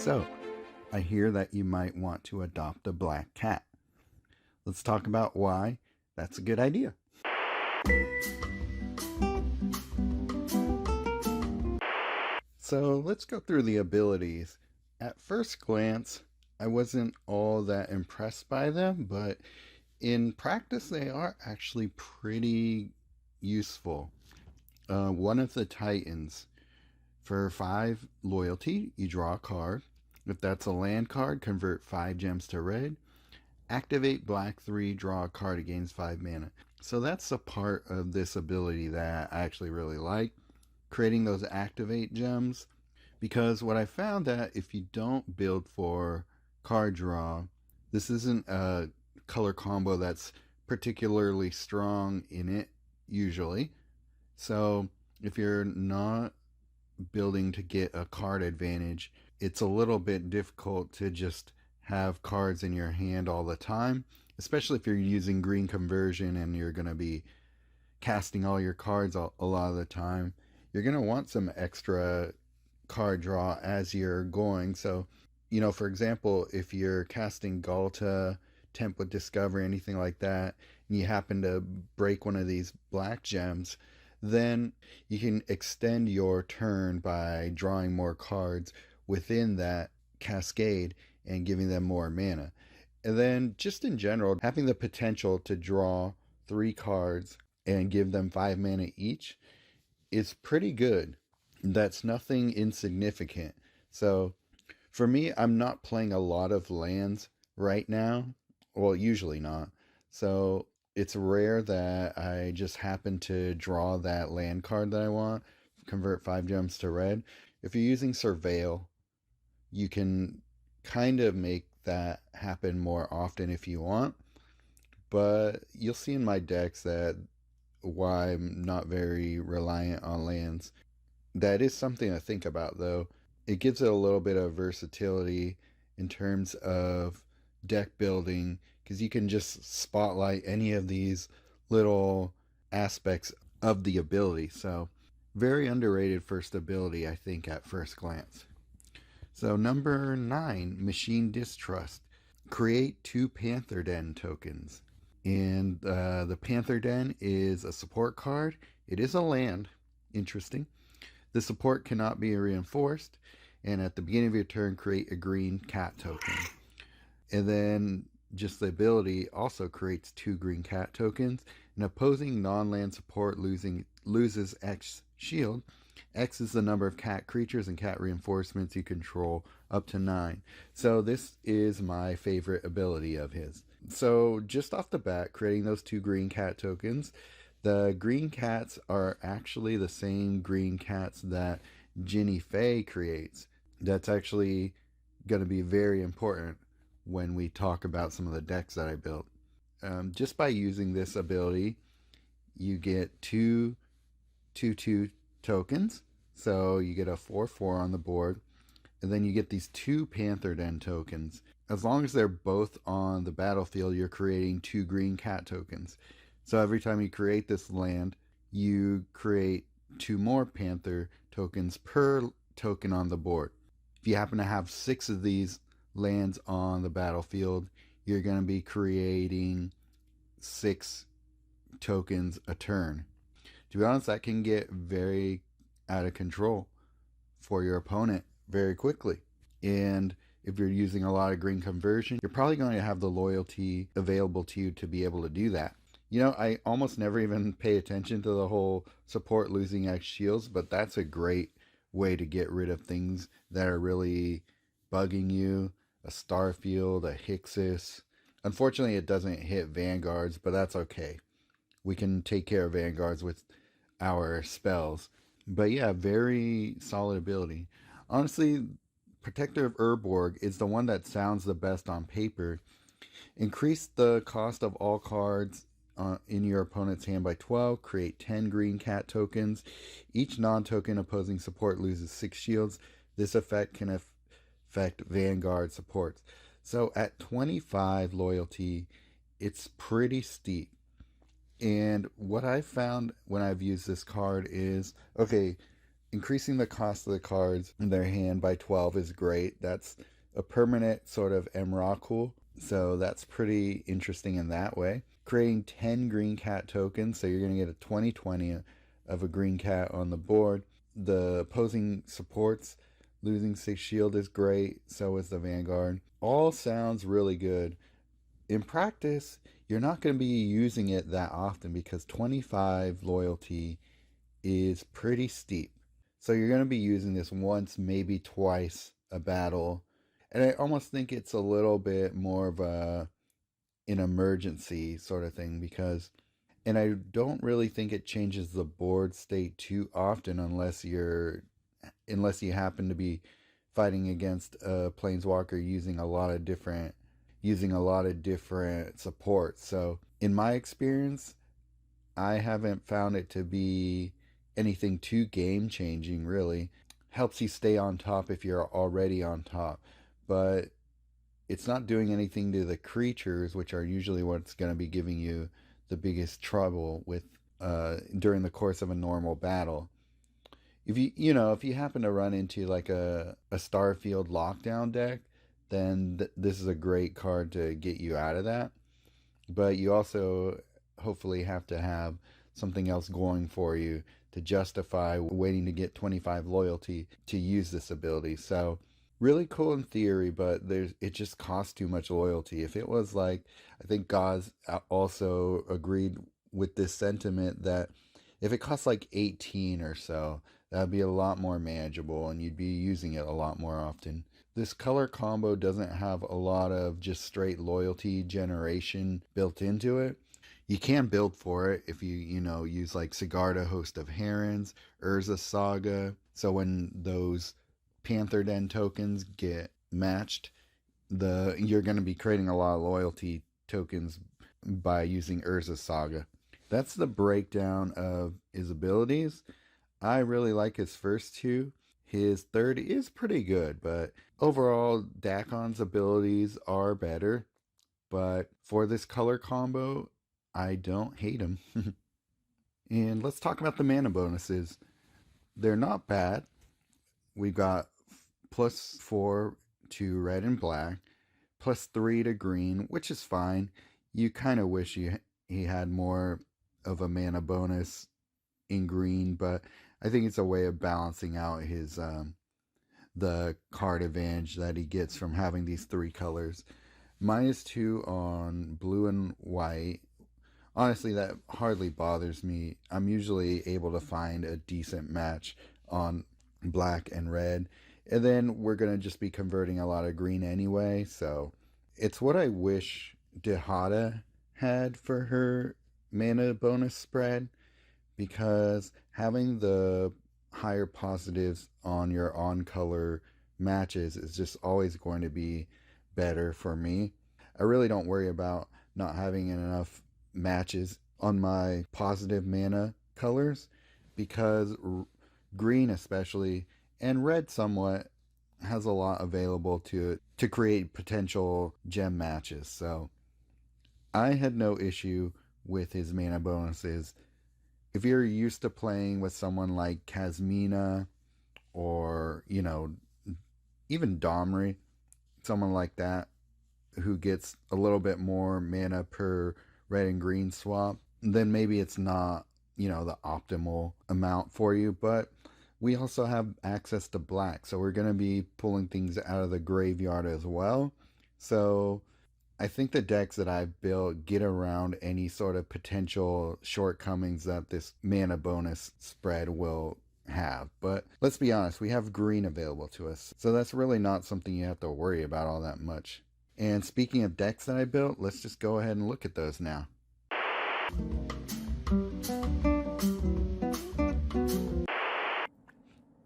So, I hear that you might want to adopt a black cat. Let's talk about why that's a good idea. So, let's go through the abilities. At first glance, I wasn't all that impressed by them, but in practice, they are actually pretty useful. One of the Titans. For 5 loyalty, you draw a card. If that's a land card, convert 5 gems to red. Activate black 3, draw a card, it gains 5 mana. So that's the part of this ability that I actually really like, creating those activate gems. Because what I found that if you don't build for card draw, this isn't a color combo that's particularly strong in it usually. So if you're not building to get a card advantage, it's a little bit difficult to just have cards in your hand all the time, especially if you're using green conversion and you're going to be casting all your cards a lot of the time. You're going to want some extra card draw as you're going. So, for example, if you're casting Galta, Temp with Discovery, anything like that, and you happen to break one of these black gems, then you can extend your turn by drawing more cards within that cascade and giving them more mana. And then just in general, having the potential to draw 3 cards and give them 5 mana each is pretty good. That's nothing insignificant. So for me, I'm not playing a lot of lands right now. Well, usually not. So it's rare that I just happen to draw that land card that I want, convert 5 gems to red. If you're using Surveil, you can kind of make that happen more often if you want. But you'll see in my decks that why I'm not very reliant on lands. That is something to think about, though. It gives it a little bit of versatility in terms of deck building, because you can just spotlight any of these little aspects of the ability. So very underrated first ability, I think, at first glance. So number 9, Machine Distrust. Create 2 Panther Den tokens. And the Panther Den is a support card. It is a land. Interesting. The support cannot be reinforced. And at the beginning of your turn, create a green cat token. And then just the ability also creates 2 green cat tokens. An opposing non-land support loses X shield. X is the number of cat creatures and cat reinforcements you control, up to 9. So this is my favorite ability of his. So just off the bat, creating those 2 green cat tokens, the green cats are actually the same green cats that Ginny Faye creates. That's actually going to be very important when we talk about some of the decks that I built. Just by using this ability, you get 2 2/2 tokens. So you get a 4/4 on the board. And then you get these 2 Panther Den tokens. As long as they're both on the battlefield, you're creating 2 green cat tokens. So every time you create this land, you create 2 more Panther tokens per token on the board. If you happen to have 6 of these lands on the battlefield, you're going to be creating 6 tokens a turn. To be honest, that can get very out of control for your opponent very quickly. And if you're using a lot of green conversion, you're probably going to have the loyalty available to you to be able to do that. I almost never even pay attention to the whole support losing X shields, but that's a great way to get rid of things that are really bugging you. A Starfield, a Hixus. Unfortunately, it doesn't hit Vanguards, but that's okay. We can take care of Vanguards with our spells. But yeah, very solid ability. Honestly, Protector of Urborg is the one that sounds the best on paper. Increase the cost of all cards in your opponent's hand by 12. Create 10 green cat tokens. Each non-token opposing support loses 6 shields. This effect can affect Vanguard supports. So at 25 loyalty, it's pretty steep. And what I've found when I've used this card is, okay, Increasing the cost of the cards in their hand by 12 is great. That's a permanent sort of Emrakul, so that's pretty interesting in that way. Creating 10 green cat tokens, so you're going to get a 20/20 of a green cat on the board. The opposing supports, losing 6 shield is great, so is the Vanguard. All sounds really good. In practice, you're not going to be using it that often because 25 loyalty is pretty steep. So you're going to be using this once, maybe twice a battle. And I almost think it's a little bit more of an emergency sort of thing because, and I don't really think it changes the board state too often unless you happen to be fighting against a planeswalker using a lot of different supports. So in my experience, I haven't found it to be anything too game changing, really. Helps you stay on top if you're already on top, but it's not doing anything to the creatures, which are usually what's going to be giving you the biggest trouble with during the course of a normal battle. If you happen to run into like a Starfield lockdown deck, then this is a great card to get you out of that. But you also hopefully have to have something else going for you to justify waiting to get 25 loyalty to use this ability. So really cool in theory, but it just costs too much loyalty. If it was like, I think Gaz also agreed with this sentiment that if it costs like 18 or so, that'd be a lot more manageable and you'd be using it a lot more often. This color combo doesn't have a lot of just straight loyalty generation built into it. You can build for it if you use like Sigarda, Host of Herons, Urza Saga. So when those Panther Den tokens get matched, you're going to be creating a lot of loyalty tokens by using Urza Saga. That's the breakdown of his abilities. I really like his first two. His third is pretty good, but overall, Dakon's abilities are better. But for this color combo, I don't hate him. And let's talk about the mana bonuses. They're not bad. We've got +4 to red and black, +3 to green, which is fine. You kind of wish he had more of a mana bonus in green, but I think it's a way of balancing out his the card advantage that he gets from having these three colors. -2 on blue and white. Honestly, that hardly bothers me. I'm usually able to find a decent match on black and red. And then we're going to just be converting a lot of green anyway. So it's what I wish Dihada had for her mana bonus spread, because having the higher positives on your on color matches is just always going to be better for me. I really don't worry about not having enough matches on my positive mana colors because green especially and red somewhat has a lot available to it to create potential gem matches. So I had no issue with his mana bonuses. If you're used to playing with someone like Kazmina or, even Domri, someone like that who gets a little bit more mana per red and green swap, then maybe it's not, the optimal amount for you. But we also have access to black, so we're going to be pulling things out of the graveyard as well. So I think the decks that I've built get around any sort of potential shortcomings that this mana bonus spread will have. But let's be honest, we have green available to us, so that's really not something you have to worry about all that much. And speaking of decks that I built, let's just go ahead and look at those now.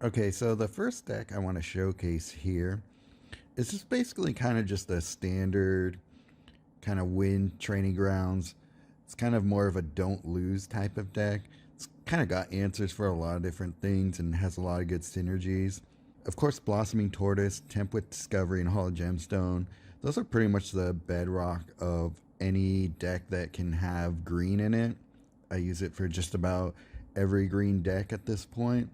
Okay, so the first deck I want to showcase here is just basically kind of just a standard kind of win training grounds. It's kind of more of a don't lose type of deck. It's kind of got answers for a lot of different things and has a lot of good synergies. Of course, Blossoming Tortoise, Template Discovery, and Hall of Gemstone, those are pretty much the bedrock of any deck that can have green in it. I use it for just about every green deck at this point.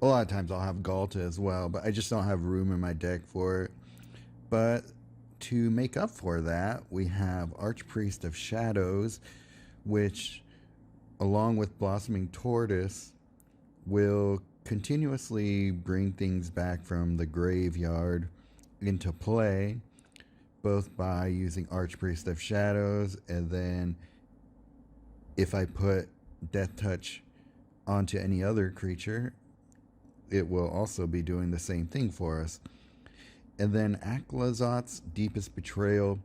A lot of times I'll have Galta as well, but I just don't have room in my deck for it. But to make up for that, we have Archpriest of Shadows, which, along with Blossoming Tortoise, will continuously bring things back from the graveyard into play, both by using Archpriest of Shadows, and then if I put Death Touch onto any other creature, it will also be doing the same thing for us. And then Aklazot's Deepest Betrayal.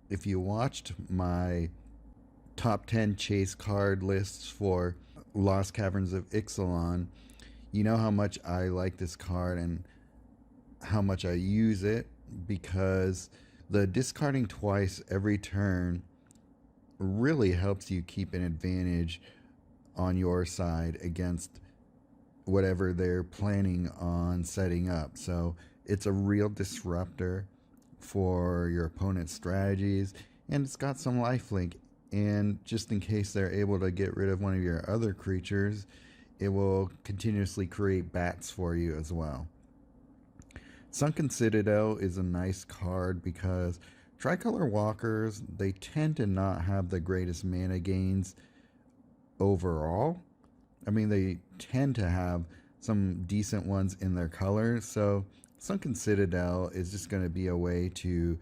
If you watched my top 10 chase card lists for Lost Caverns of Ixalan, you know how much I like this card and how much I use it, because the discarding twice every turn really helps you keep an advantage on your side against whatever they're planning on setting up. So it's a real disruptor for your opponent's strategies, and it's got some lifelink. And just in case they're able to get rid of one of your other creatures, it will continuously create bats for you as well. Sunken Citadel is a nice card because Tricolor Walkers, they tend to not have the greatest mana gains overall. I mean, they tend to have some decent ones in their color. So Sunken Citadel is just going to be a way to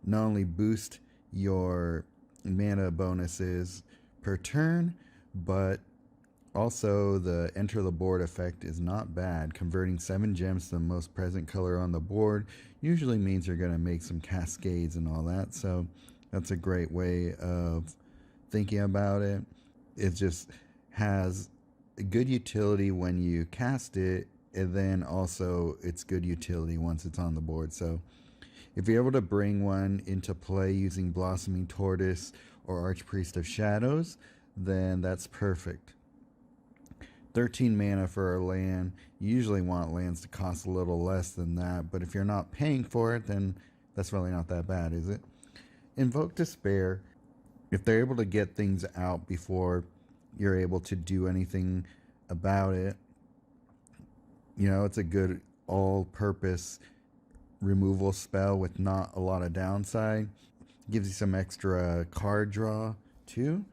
not only boost your mana bonuses per turn, but also the enter the board effect is not bad. Converting 7 gems to the most present color on the board usually means you're going to make some cascades and all that. So that's a great way of thinking about it. It just has good utility when you cast it, and then also it's good utility once it's on the board. So if you're able to bring one into play using Blossoming Tortoise or Archpriest of Shadows, then that's perfect. 13 mana for a land. You usually want lands to cost a little less than that, but if you're not paying for it, then that's really not that bad, is it? Invoke Despair. If they're able to get things out before you're able to do anything about it, you know, it's a good all-purpose removal spell with not a lot of downside. Gives you some extra card draw too,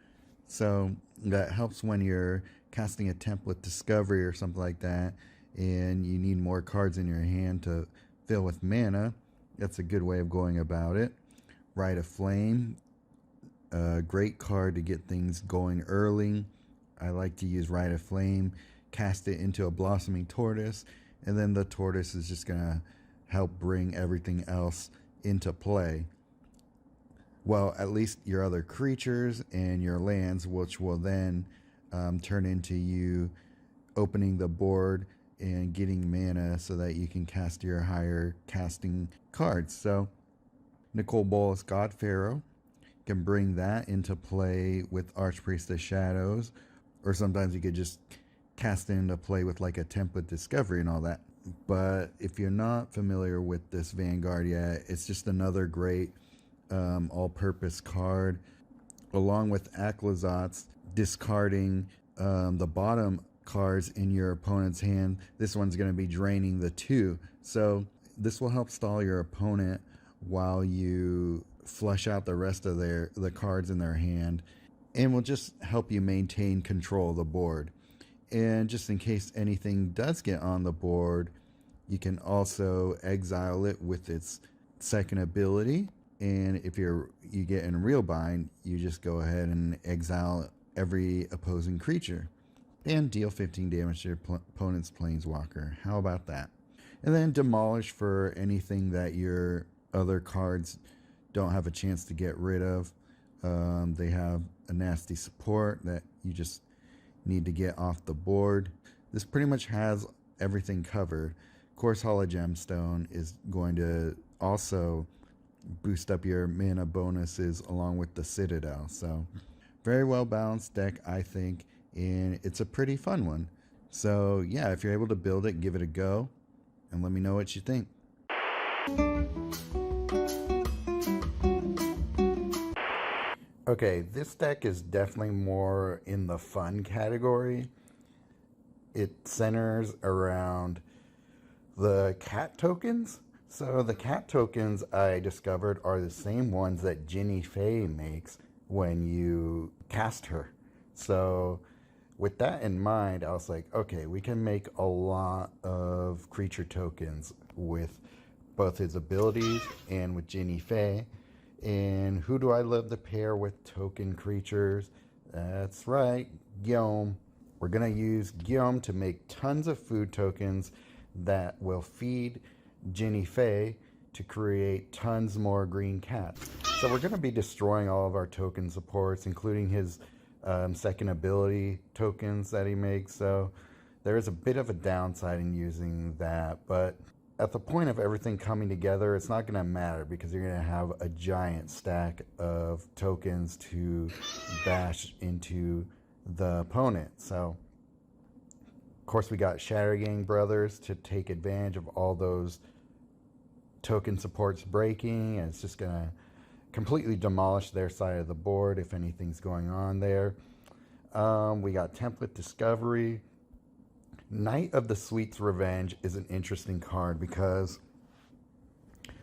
so that helps when you're casting a template discovery or something like that and you need more cards in your hand to fill with mana. That's a good way of going about it. Rite of Flame, a great card to get things going early. I like to use Rite of Flame, cast it into a Blossoming Tortoise, and then the tortoise is just going to help bring everything else into play. Well, at least your other creatures and your lands, which will then turn into you opening the board and getting mana so that you can cast your higher casting cards. So Nicol Bolas God Pharaoh can bring that into play with Archpriest of Shadows, or sometimes you could just cast it into play with like a template discovery and all that. But if you're not familiar with this Vanguard yet, it's just another great all-purpose card, along with Aklazot's discarding the bottom cards in your opponent's hand. This one's going to be draining the 2, so this will help stall your opponent while you flush out the rest of the cards in their hand, and will just help you maintain control of the board. And just in case anything does get on the board, you can also exile it with its second ability. And if you get in a real bind, you just go ahead and exile every opposing creature and deal 15 damage to your opponent's planeswalker. How about that? And then demolish for anything that your other cards don't have a chance to get rid of. They have a nasty support that you just need to get off the board. This pretty much has everything covered. Of course, Hollow Gemstone is going to also boost up your mana bonuses along with the Citadel. So very well balanced deck, I think, and it's a pretty fun one. So yeah, if you're able to build it, give it a go and let me know what you think. Okay, this deck is definitely more in the fun category. it centers around the cat tokens. So the cat tokens I discovered are the same ones that Ginny Fey makes when you cast her. So with that in mind, I was like, okay, we can make a lot of creature tokens with both his abilities and with Ginny Fey. And who do I love to pair with token creatures? That's right, Guillaume. We're going to use Guillaume to make tons of food tokens that will feed Ginny Fey to create tons more green cats. So we're going to be destroying all of our token supports, including his second ability tokens that he makes. So there is a bit of a downside in using that, but at the point of everything coming together, it's not going to matter because you're going to have a giant stack of tokens to bash into the opponent. So of course we got Shattergang Brothers to take advantage of all those token supports breaking, and it's just going to completely demolish their side of the board if anything's going on there. We got Template Discovery. Knight of the Sweet's Revenge is an interesting card because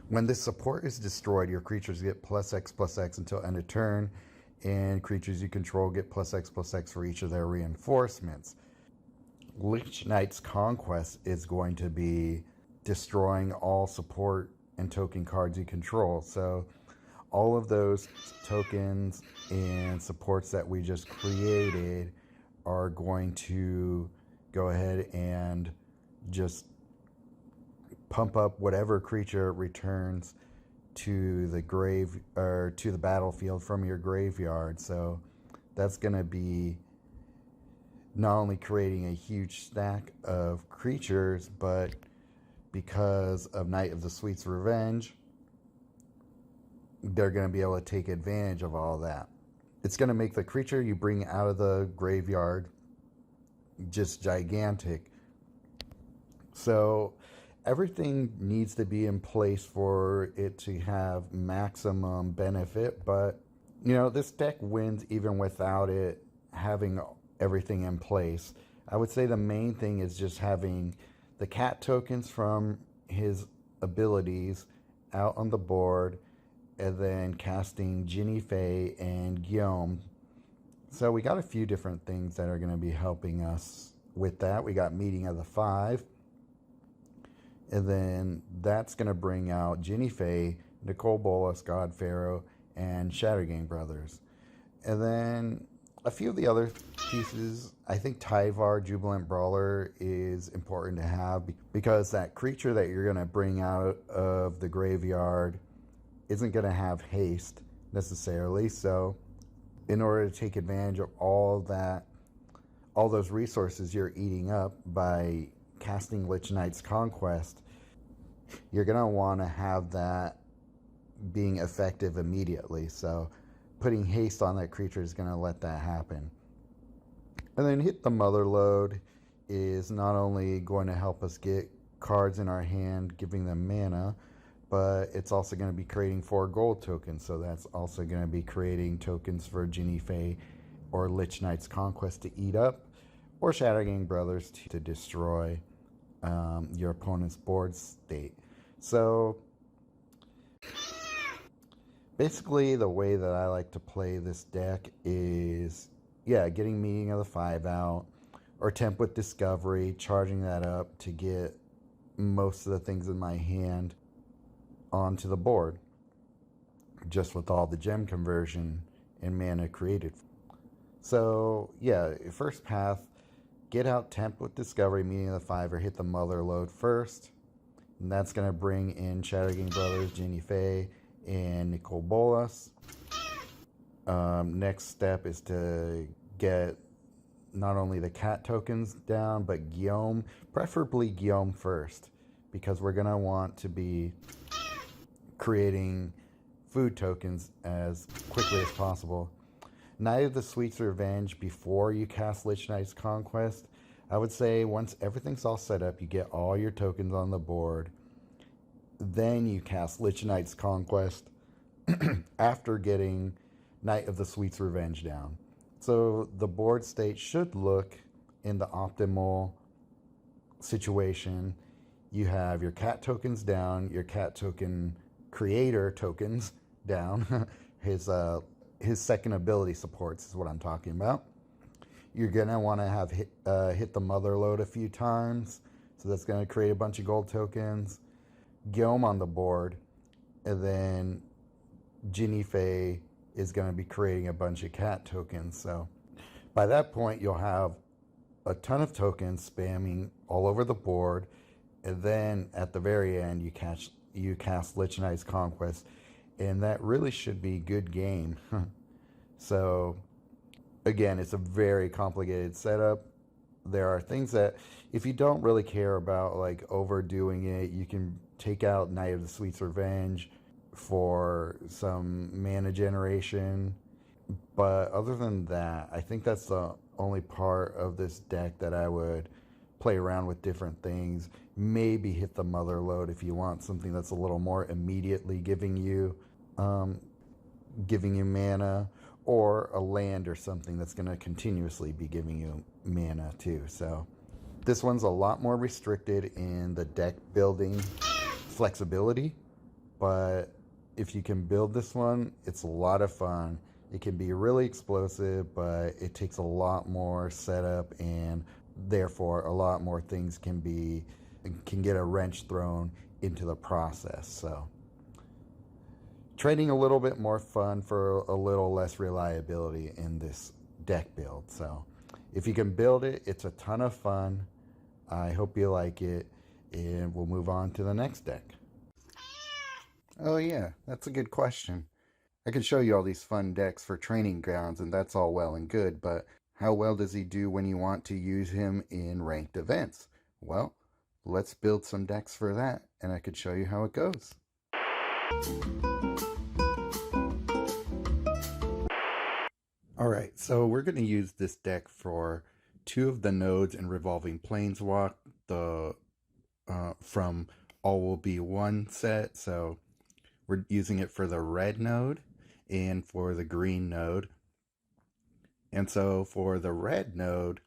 when this support is destroyed, your creatures get +X/+X until end of turn, and creatures you control get +X/+X for each of their reinforcements. Lich Knight's Conquest is going to be destroying all support and token cards you control. So all of those tokens and supports that we just created are going to go ahead and just pump up whatever creature returns to the grave or to the battlefield from your graveyard. So that's going to be not only creating a huge stack of creatures, but because of Knight of the Sweet's Revenge, they're going to be able to take advantage of all that. It's going to make the creature you bring out of the graveyard just gigantic. So everything needs to be in place for it to have maximum benefit, but you know, this deck wins even without it having everything in place. I would say the main thing is just having the cat tokens from his abilities out on the board, and then casting Ginny Fey and Guillaume. So we got a few different things that are going to be helping us with that. We got Meeting of the Five, and then that's going to bring out Ginny Fey, Nicole Bolas, God Pharaoh, and Shattergang Brothers. And then a few of the other pieces, I think Tyvar, Jubilant Brawler, is important to have because that creature that you're going to bring out of the graveyard isn't going to have haste necessarily. So in order to take advantage of all those resources you're eating up by casting Lich Knight's Conquest, you're going to want to have that being effective immediately. So putting haste on that creature is going to let that happen. And then Hit the Mother Load is not only going to help us get cards in our hand, giving them mana, but it's also going to be creating 4 gold tokens. So that's also going to be creating tokens for Ginny Fey or Lich Knight's Conquest to eat up, or Shattergang Brothers to destroy your opponent's board state. So basically the way that I like to play this deck is, yeah, getting Meeting of the Five out, or Template Discovery, charging that up to get most of the things in my hand onto the board, just with all the gem conversion and mana created. So yeah, first path, get out Template Discovery, Meeting of the Five, or Hit the Mother Load first. And that's going to bring in Shattergang Brothers, Ginny Fey, and Nicole Bolas. Next step is to get not only the cat tokens down, but Guillaume, preferably Guillaume first, because we're going to want to be creating food tokens as quickly as possible. Knight of the Sweet's Revenge before you cast Lich Knight's Conquest. I would say once everything's all set up, you get all your tokens on the board, then you cast Lich Knight's Conquest after getting Knight of the Sweet's Revenge down. So the board state should look in the optimal situation, you have your cat tokens down, your cat token creator tokens down. His second ability supports is what I'm talking about. You're gonna want to have hit the mother load a few times, so that's gonna create a bunch of gold tokens. Guillaume on the board, and then Ginny Fey is gonna be creating a bunch of cat tokens. So by that point, you'll have a ton of tokens spamming all over the board, and then at the very end, you cast Lich Conquest, and that really should be good game. So again, it's a very complicated setup. There are things that, if you don't really care about like overdoing it, you can take out Knight of the Sweet's Revenge for some mana generation. But other than that, I think that's the only part of this deck that I would play around with different things. Maybe hit the mother load if you want something that's a little more immediately giving you mana, or a land or something that's going to continuously be giving you mana too. So this one's a lot more restricted in the deck building flexibility, but if you can build this one, it's a lot of fun. It can be really explosive, but it takes a lot more setup, and therefore a lot more things can get a wrench thrown into the process. So trading a little bit more fun for a little less reliability in this deck build. So if you can build it, it's a ton of fun. I hope you like it, and we'll move on to the next deck. Oh yeah, that's a good question. I can show you all these fun decks for training grounds, and that's all well and good, but how well does he do when you want to use him in ranked events? Well, let's build some decks for that, and I could show you how it goes. Alright, so we're going to use this deck for two of the nodes in Revolving Planeswalk, from All Will Be One set. So we're using it for the red node and for the green node. And so for the red node,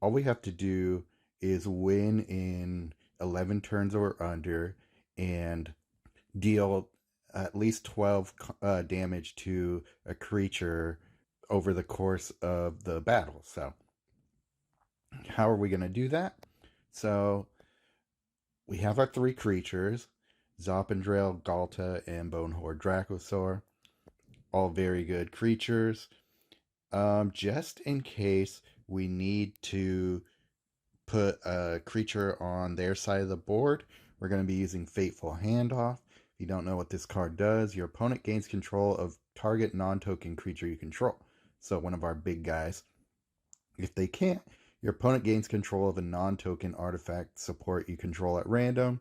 all we have to do is win in 11 turns or under and deal at least 12 damage to a creature over the course of the battle. So how are we going to do that? So we have our three creatures, Zopandrel, Galta, and Bonehorde Dracosaur. All very good creatures. Just in case we need to put a creature on their side of the board, we're going to be using Fateful Handoff. If you don't know what this card does, your opponent gains control of target non-token creature you control. So one of our big guys. If they can't, your opponent gains control of a non-token artifact support you control at random.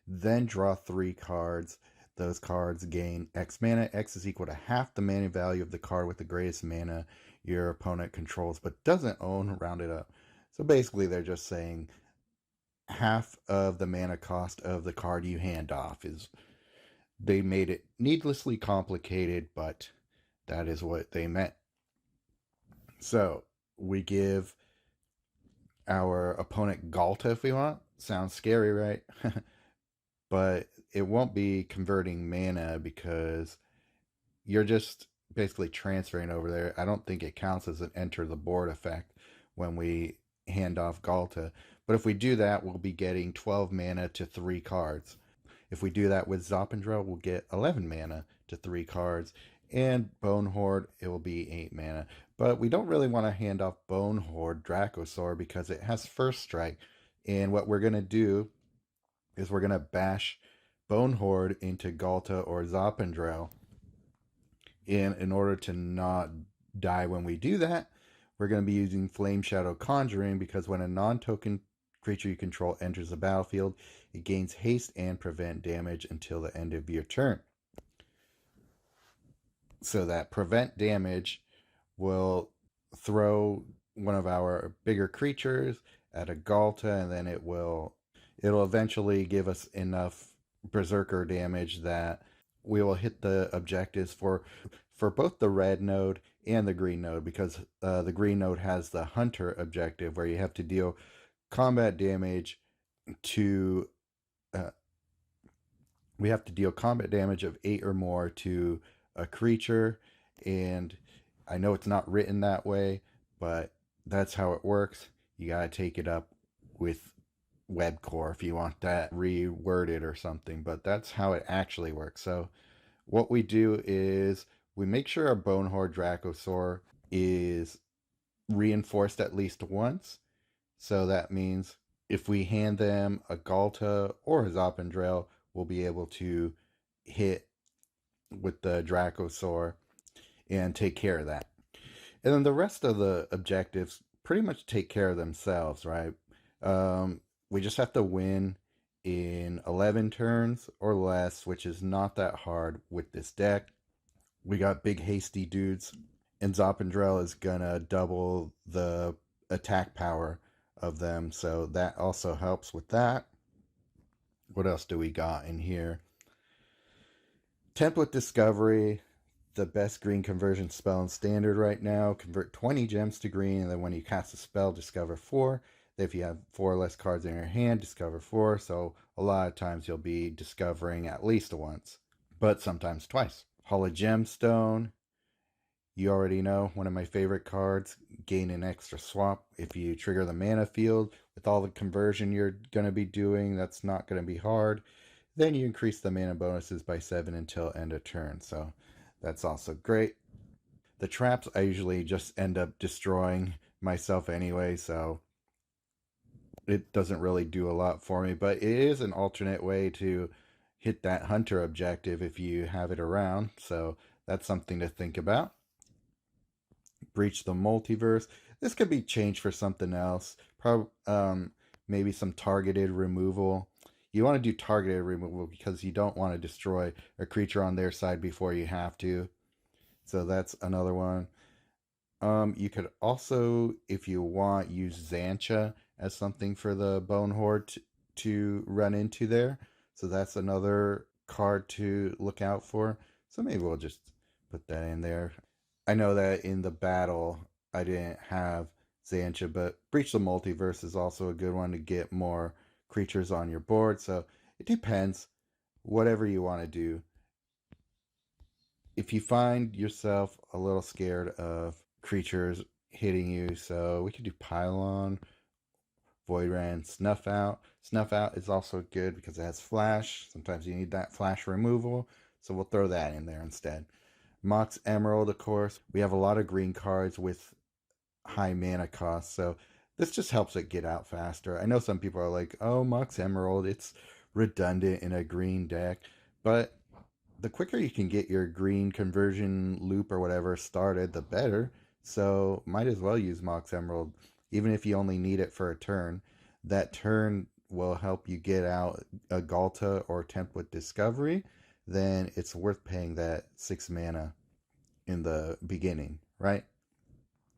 Then draw 3 cards. Those cards gain X mana. X is equal to half the mana value of the card with the greatest mana your opponent controls but doesn't own, rounded up. So basically they're just saying half of the mana cost of the card you hand off. They made it needlessly complicated, but that is what they meant. So we give our opponent Galta if we want. Sounds scary, right? But it won't be converting mana because you're just basically transferring over there. I don't think it counts as an enter the board effect when we hand off Galta. But if we do that, we'll be getting 12 mana to 3 cards. If we do that with Zopandrel, we'll get 11 mana to 3 cards. And Bonehorde, it will be 8 mana. But we don't really want to hand off Bonehorde Dracosaur because it has first strike. And what we're going to do is we're going to bash Bonehorde into Galta or Zopandrel. And in order to not die when we do that, we're going to be using Flame Shadow Conjuring, because when a non-token creature you control enters the battlefield, it gains haste and prevent damage until the end of your turn. So that prevent damage will throw one of our bigger creatures at a Galta, and then it'll eventually give us enough Berserker damage that we will hit the objectives for both the red node and the green node, because the green node has the Hunter objective where you have to deal combat damage to we have to deal combat damage of 8 or more to a creature, and I know it's not written that way, but that's how it works. You gotta take it up with webcore if you want that reworded or something, but that's how it actually works. So what we do is we make sure our Bonehorde Dracosaur is reinforced at least once. So that means if we hand them a Galta or a Zoppendrel, we'll be able to hit with the Dracosaur and take care of that. And then the rest of the objectives pretty much take care of themselves, right? We just have to win in 11 turns or less, which is not that hard with this deck. We got big hasty dudes, and Zoppendrel is gonna double the attack power of them, so that also helps with that. What else do we got in here? Template Discovery, the best green conversion spell in Standard right now. Convert 20 gems to green, and then when you cast a spell, discover 4. If you have 4 or less cards in your hand, discover 4. So a lot of times you'll be discovering at least once, but sometimes twice. Hall of Gemstone, you already know, one of my favorite cards. Gain an extra swap if you trigger the mana field. With all the conversion you're going to be doing, that's not going to be hard. Then you increase the mana bonuses by 7 until end of turn. So that's also great. The traps, I usually just end up destroying myself anyway, so it doesn't really do a lot for me. But it is an alternate way to hit that hunter objective if you have it around. So that's something to think about. Breach the Multiverse. This could be changed for something else. Maybe some targeted removal. You want to do targeted removal because you don't want to destroy a creature on their side before you have to. So that's another one. You could also, if you want, use Xancha as something for the Bonehorde to run into there. So that's another card to look out for. So maybe we'll just put that in there. I know that in the battle I didn't have Xancha, but Breach the Multiverse is also a good one to get more creatures on your board. So it depends, whatever you want to do. If you find yourself a little scared of creatures hitting you, so we could do Pylon, Voidran, Snuff Out. Snuff Out is also good because it has flash. Sometimes you need that flash removal, so we'll throw that in there instead. Mox Emerald, of course. We have a lot of green cards with high mana cost, so this just helps it get out faster. I know some people are like, oh, Mox Emerald, it's redundant in a green deck, but the quicker you can get your green conversion loop or whatever started, the better. So might as well use Mox Emerald, even if you only need it for a turn. That turn will help you get out a Galta or Template Discovery. Then it's worth paying that 6 mana in the beginning, right?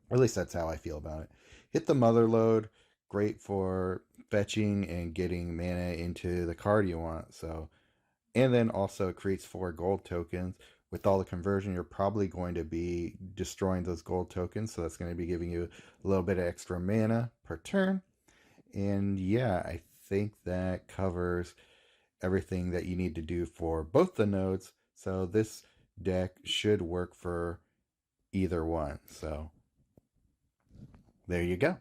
Or at least that's how I feel about it. Hit the Mother Lode, great for fetching and getting mana into the card you want. So, and then also it creates 4 gold tokens. With all the conversion, you're probably going to be destroying those gold tokens, so that's going to be giving you a little bit of extra mana per turn. And yeah, I think that covers everything that you need to do for both the nodes. So this deck should work for either one. So there you go.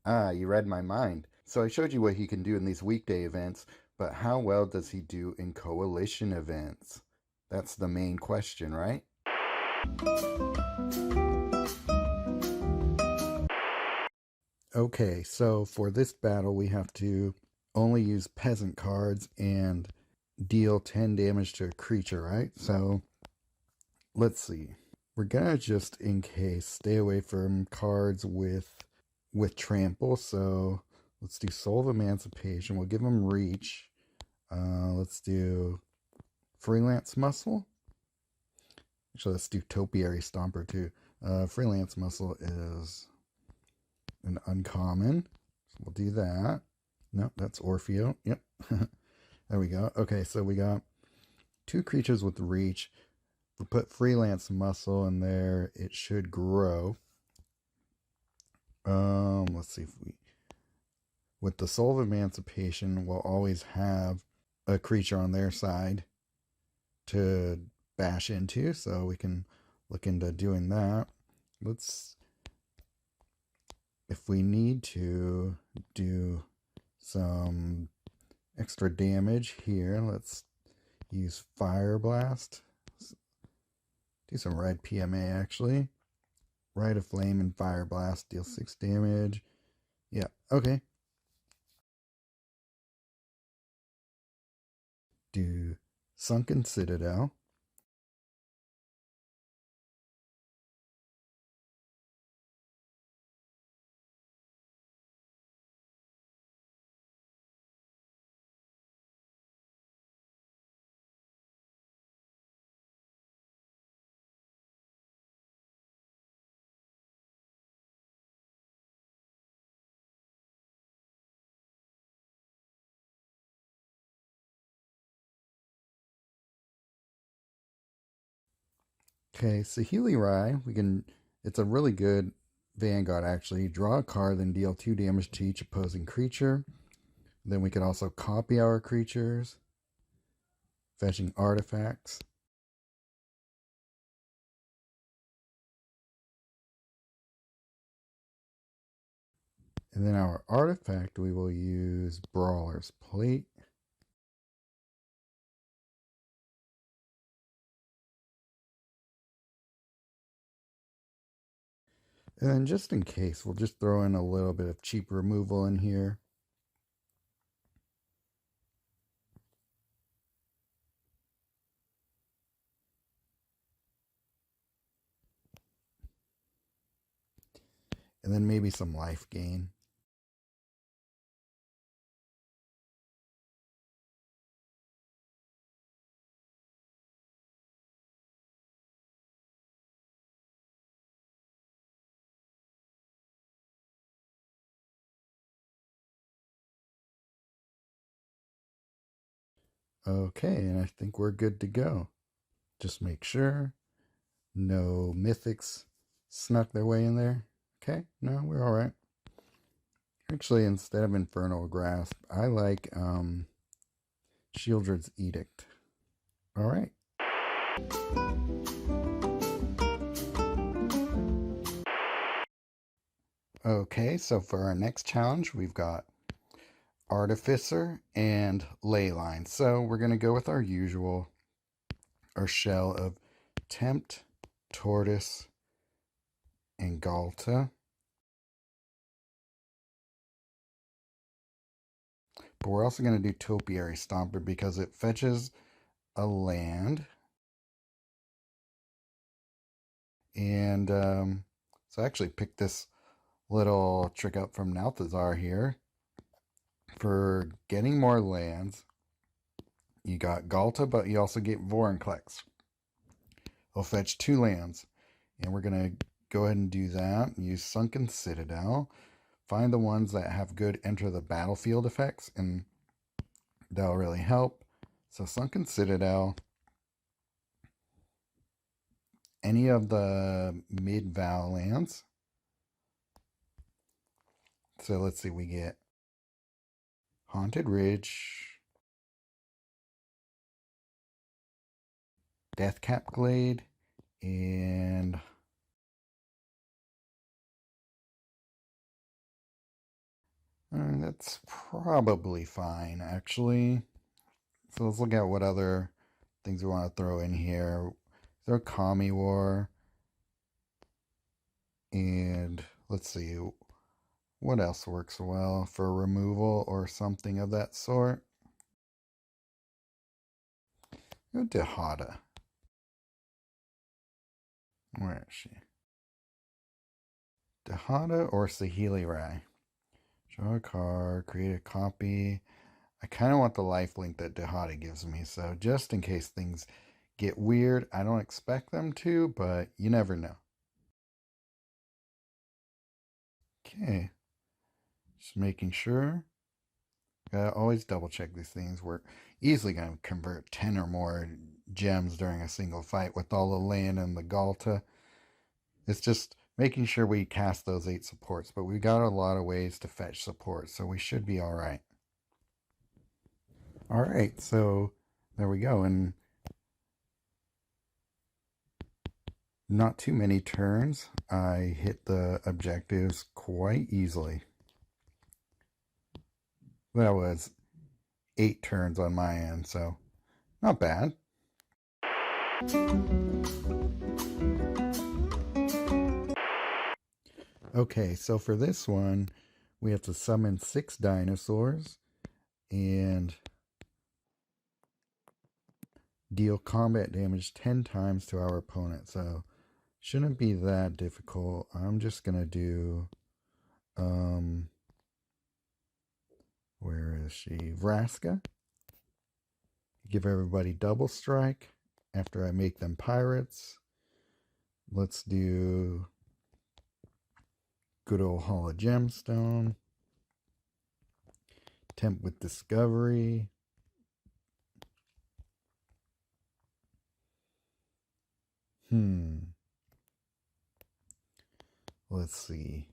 Ah, you read my mind. So I showed you what he can do in these weekday events, but how well does he do in coalition events? That's the main question, right? Okay, so for this battle, we have to only use peasant cards and deal 10 damage to a creature, right? So let's see. We're gonna just, in case, stay away from cards with trample. So let's do Soul of Emancipation. We'll give them reach. Let's do Freelance Muscle. Actually, let's do Topiary Stomper too. Freelance Muscle is an uncommon. So we'll do that. No, that's Orfeo. Yep. There we go. Okay, so we got 2 creatures with reach. If we put Freelance Muscle in there, it should grow. Let's see if with the Soul of Emancipation will always have a creature on their side to bash into, so we can look into doing that. Let's, if we need to do some extra damage here, let's use Fire Blast. Do some red PMA actually. Rite of Flame and Fire Blast deal 6 damage. Yeah, okay. Do Sunken Citadel. Okay, Saheeli Rai, it's a really good Vanguard actually. Draw a card, then deal 2 damage to each opposing creature. Then we can also copy our creatures, fetching artifacts. And then our artifact, we will use Brawler's Plate. And then just in case, we'll just throw in a little bit of cheap removal in here. And then maybe some life gain. Okay, and I think we're good to go. Just make sure no mythics snuck their way in there. Okay, no, we're all right. Actually, instead of Infernal Grasp, I like Shieldred's Edict. All right. Okay, so for our next challenge, we've got Artificer and Leyline. So we're going to go with our usual, our shell of Tempt, Tortoise, and Galta. But we're also going to do Topiary Stomper because it fetches a land. And so I actually picked this little trick up from Nalthazar here. For getting more lands, you got Galta, but you also get Vorinclex. It'll fetch 2 lands. And we're going to go ahead and do that. Use Sunken Citadel. Find the ones that have good enter the battlefield effects, and that'll really help. So Sunken Citadel, any of the mid-val lands. So let's see, we get Haunted Ridge, Deathcap Glade, and that's probably fine, actually. So let's look at what other things we want to throw in here. Throw Kami War. And let's see, what else works well for removal or something of that sort? Go Dehada. Where is she? Dehada or Saheeli Rai? Draw a card, create a copy. I kind of want the lifelink that Dehada gives me, so just in case things get weird, I don't expect them to, but you never know. Okay. Just making sure. Gotta always double check these things. We're easily going to convert 10 or more gems during a single fight with all the land and the Galta. It's just making sure we cast those 8 supports, but we got a lot of ways to fetch support, so we should be alright. Alright, so there we go, and not too many turns. I hit the objectives quite easily. That was 8 turns on my end, so not bad. Okay, so for this one, we have to summon 6 dinosaurs and deal combat damage 10 times to our opponent. So shouldn't be that difficult. I'm just gonna do where is she? Vraska. Give everybody double strike after I make them pirates. Let's do good old Hall of Gemstone. Tempt with Discovery. Let's see.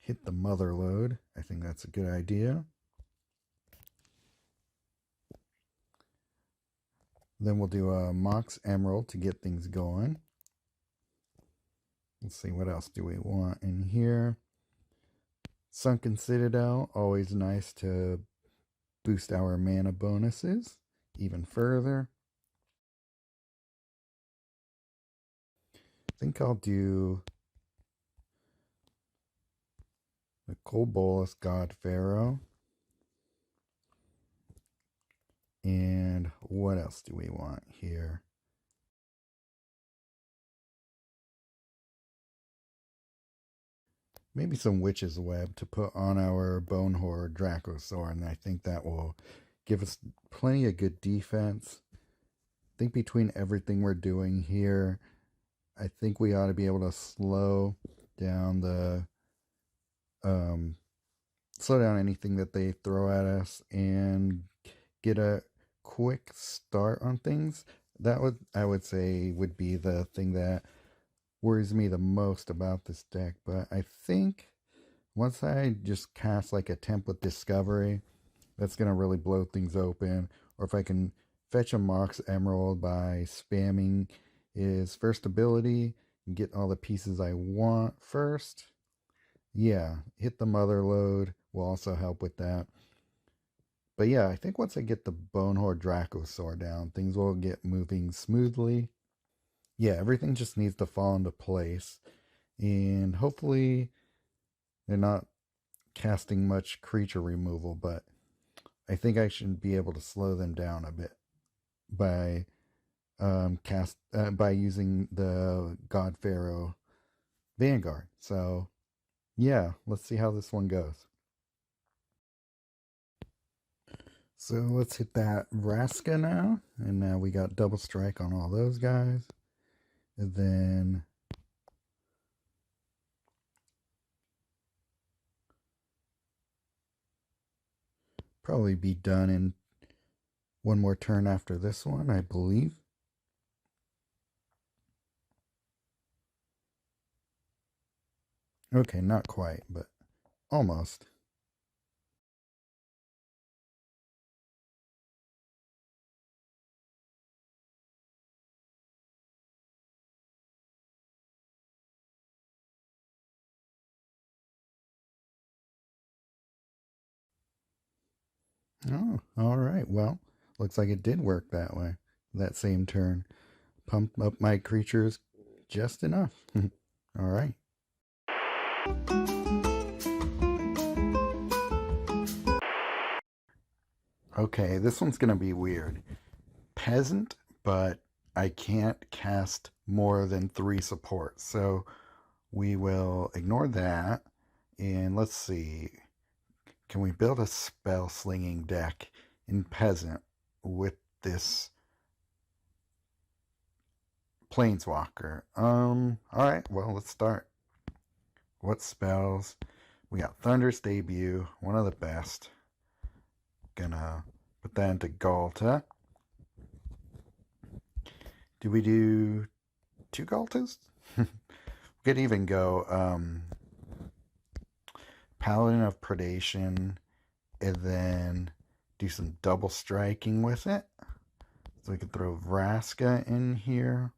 Hit the mother load. I think that's a good idea. Then we'll do a Mox Emerald to get things going. Let's see, what else do we want in here? Sunken Citadel, always nice to boost our mana bonuses even further. I think I'll do the Kobolus God Pharaoh. And what else do we want here? Maybe some Witch's Web to put on our Bone Horde Dracosaur, and I think that will give us plenty of good defense. I think between everything we're doing here, I think we ought to be able to slow down anything that they throw at us and get a quick start on things. That I would say would be the thing that worries me the most about this deck. But I think once I just cast like a Tempt with Discovery, that's going to really blow things open. Or if I can fetch a Mox Emerald by spamming his first ability and get all the pieces I want first. Yeah, hit the mother load will also help with that. But yeah, I think once I get the Bone Horde Dracosaur down, things will get moving smoothly. Yeah, everything just needs to fall into place. And hopefully they're not casting much creature removal, but I think I should be able to slow them down a bit by by using the God Pharaoh Vanguard. So yeah, let's see how this one goes. So let's hit that Vraska now, and now we got double strike on all those guys. And then probably be done in one more turn after this one, I believe. Okay, not quite, but almost. Oh, all right. Well, looks like it did work that way. That same turn. Pumped up my creatures just enough. All right. Okay, this one's going to be weird. Peasant, but I can't cast more than 3 supports. So we will ignore that. And let's see. Can we build a spell slinging deck in Peasant with this Planeswalker? Alright, well, let's start. What spells? We got Thunder's Debut, one of the best. Gonna put that into Galta. Do we do 2 Galtas? We could even go Paladin of Predation and then do some double striking with it. So we could throw Vraska in here.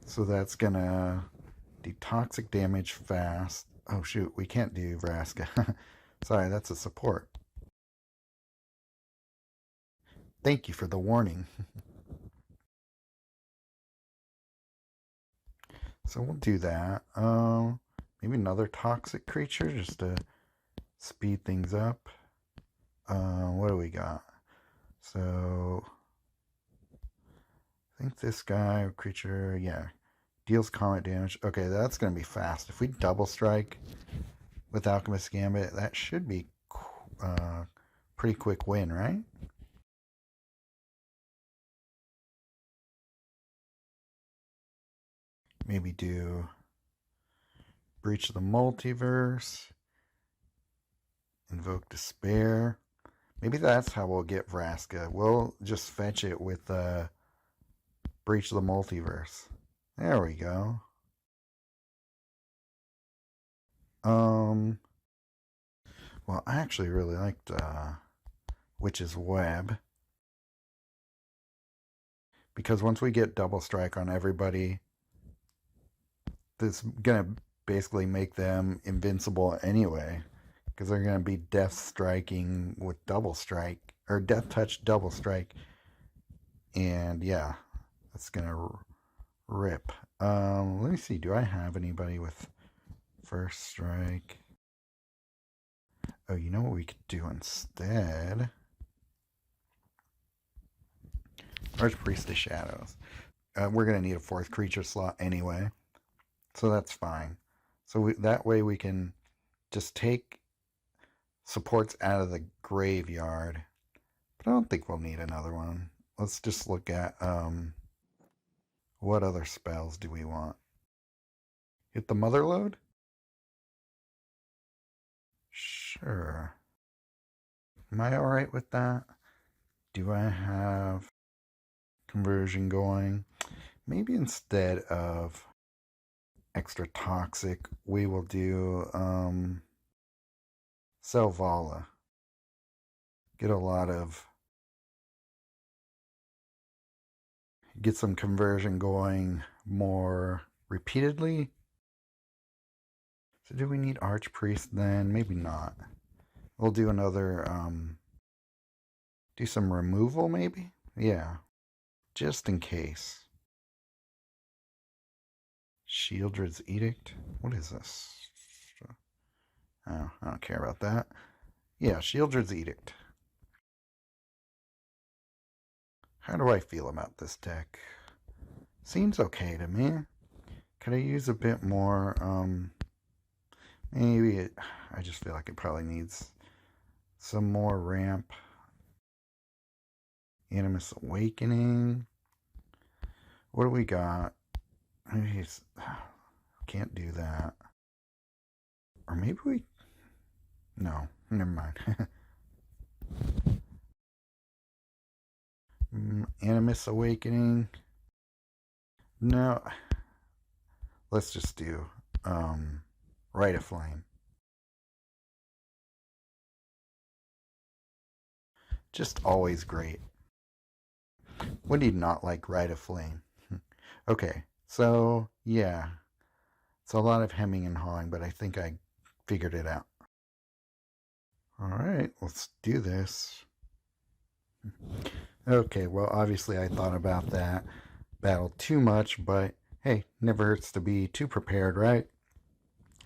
So that's gonna do toxic damage fast. Oh shoot, we can't do Vraska. Sorry, that's a support. Thank you for the warning. So we'll do that. Maybe another toxic creature just to speed things up. What do we got? So I think this guy, creature, yeah, deals combat damage. Okay, that's going to be fast. If we double strike with Alchemist Gambit, that should be pretty quick win, right? Maybe do Breach of the Multiverse, Invoke Despair. Maybe that's how we'll get Vraska. We'll just fetch it with Breach of the Multiverse. There we go. Well, I actually really liked Witch's Web. Because once we get double strike on everybody, this is going to basically make them invincible anyway. Because they're going to be death striking with double strike, or death touch double strike. And yeah, that's going to rip. Let me see, do I have anybody with first strike? Oh, you know what we could do instead? Archpriest of Shadows. We're going to need a 4th creature slot anyway, so that's fine. So that way we can just take supports out of the graveyard. But I don't think we'll need another one. Let's just look at what other spells do we want? Hit the Motherlode? Sure. Am I alright with that? Do I have conversion going? Maybe instead of extra toxic, we will do Selvala. Get a lot of, get some conversion going more repeatedly. So do we need Archpriest then? Maybe not. We'll do another, do some removal maybe? Yeah, just in case. Shieldred's Edict? What is this? Oh, I don't care about that. Yeah, Shieldred's Edict. How do I feel about this deck? Seems okay to me. Could I use a bit more, maybe I just feel like it probably needs some more ramp. Animus Awakening. What do we got? Maybe can't do that. Or maybe we... No, never mind. Animus Awakening. No. Let's just do Rite of Flame. Just always great. When do you not like Rite of Flame? Okay, so yeah. It's a lot of hemming and hawing, but I think I figured it out. Alright, let's do this. Okay, well, obviously I thought about that battle too much, but hey, never hurts to be too prepared, right?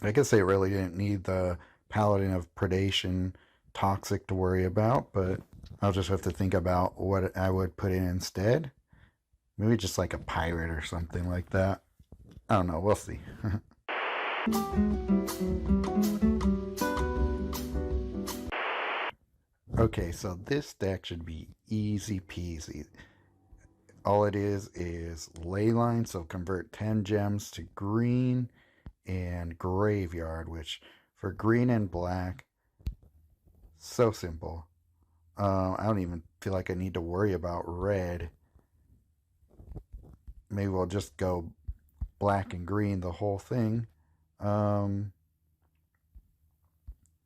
I guess they really didn't need the Paladin of Predation Toxic to worry about, but I'll just have to think about what I would put in instead. Maybe just like a pirate or something like that. I don't know, we'll see. Okay, so this deck should be easy peasy. All it is Leyline, so convert 10 gems to green, and Graveyard, which for green and black, so simple. I don't even feel like I need to worry about red. Maybe we'll just go black and green the whole thing. Um,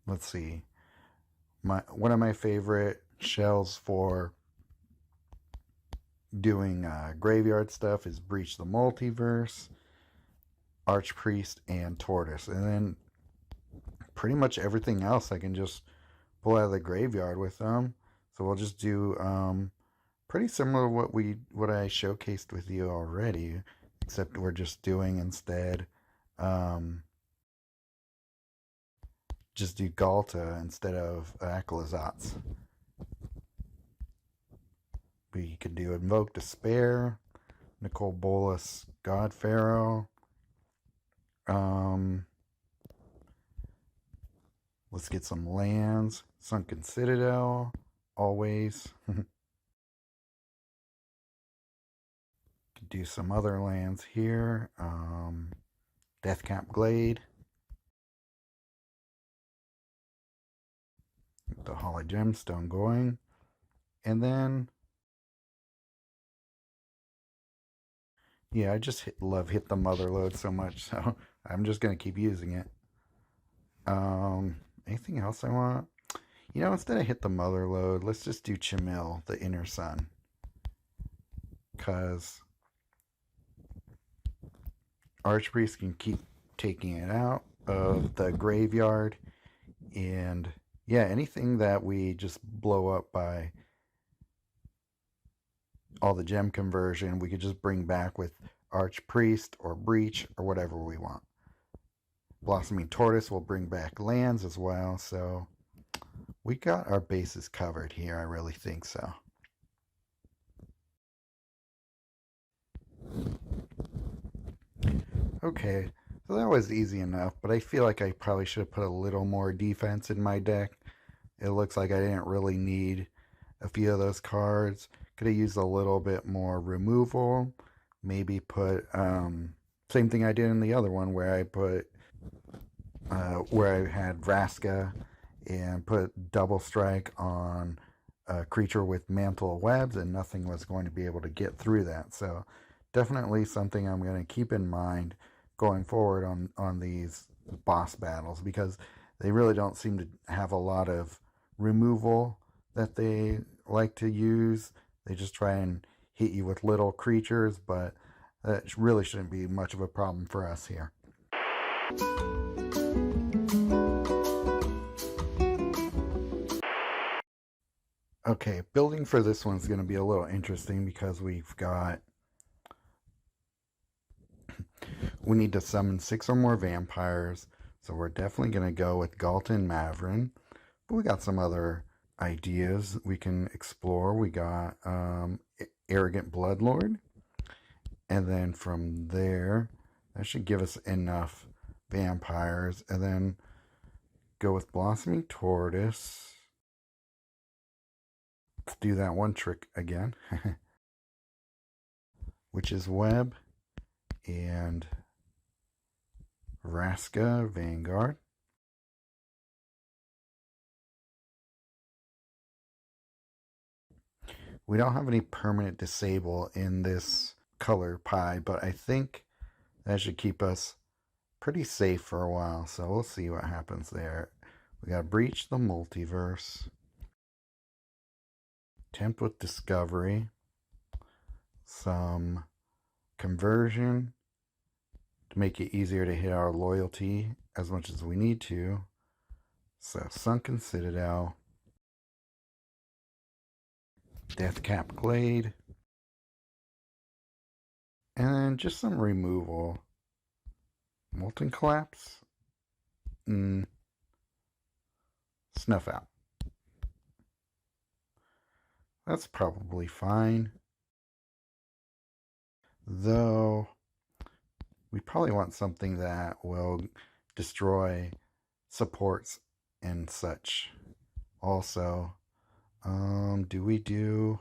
let's see. One of my favorite shells for doing graveyard stuff is Breach the Multiverse, Archpriest, and Tortoise. And then pretty much everything else I can just pull out of the graveyard with them. So we'll just do pretty similar to what I showcased with you already, except we're just doing instead just do Galta instead of Aclazotz. We could do Invoke Despair, Nicol Bolas God Pharaoh. Let's get some lands. Sunken Citadel, always. Could do some other lands here. Deathcap Glade. The Holly Gemstone going. And then, yeah, I just love Hit the Motherlode so much, so I'm just going to keep using it. Anything else I want? You know, instead of Hit the Motherlode, let's just do Chimil, the Inner Sun. Because Archpriest can keep taking it out of the graveyard. And yeah, anything that we just blow up by all the gem conversion, we could just bring back with Archpriest or Breach or whatever we want. Blossoming Tortoise will bring back lands as well, so we got our bases covered here. I really think so. Okay, so that was easy enough, but I feel like I probably should have put a little more defense in my deck. It looks like I didn't really need a few of those cards. Could have used a little bit more removal. Maybe put, same thing I did in the other one where I put, where I had Vraska and put double strike on a creature with Mantle of Webs, and nothing was going to be able to get through that. So definitely something I'm going to keep in mind going forward on these boss battles, because they really don't seem to have a lot of removal that they like to use. They just try and hit you with little creatures, but that really shouldn't be much of a problem for us here. Okay, building for this one's going to be a little interesting because we need to summon 6 or more vampires, so we're definitely going to go with Galton Mavrin. But we got some other ideas we can explore. We got Arrogant Bloodlord, and then from there, that should give us enough vampires, and then go with Blossoming Tortoise. Let's do that one trick again, which is Web and Vraska Vanguard. We don't have any permanent disable in this color pie, but I think that should keep us pretty safe for a while. So we'll see what happens there. We got Breach the Multiverse, Tempt with Discovery, some conversion to make it easier to hit our loyalty as much as we need to. So Sunken Citadel, Deathcap Glade, and then just some removal. Molten Collapse, Snuff Out. That's probably fine. Though, we probably want something that will destroy supports and such. Also, do we do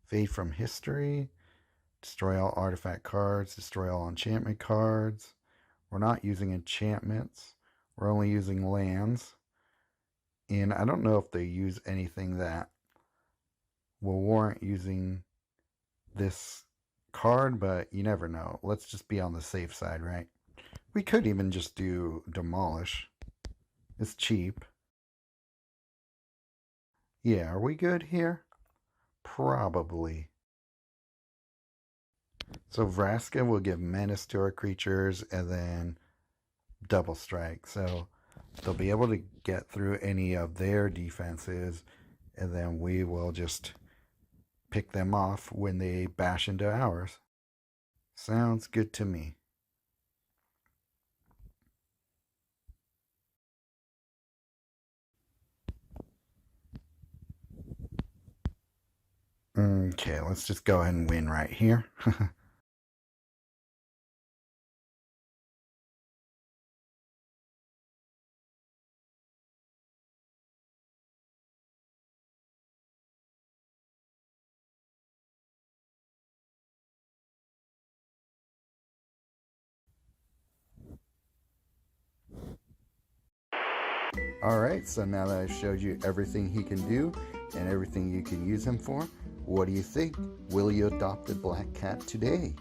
Fade from History? Destroy all artifact cards, destroy all enchantment cards. We're not using enchantments. We're only using lands. And I don't know if they use anything that will warrant using this card, but you never know. Let's just be on the safe side, right? We could even just do Demolish. It's cheap. Yeah, are we good here? Probably. So Vraska will give menace to our creatures and then double strike. So they'll be able to get through any of their defenses, and then we will just pick them off when they bash into ours. Sounds good to me. Okay, let's just go ahead and win right here. Alright, so now that I've showed you everything he can do and everything you can use him for, what do you think? Will you adopt the black cat today?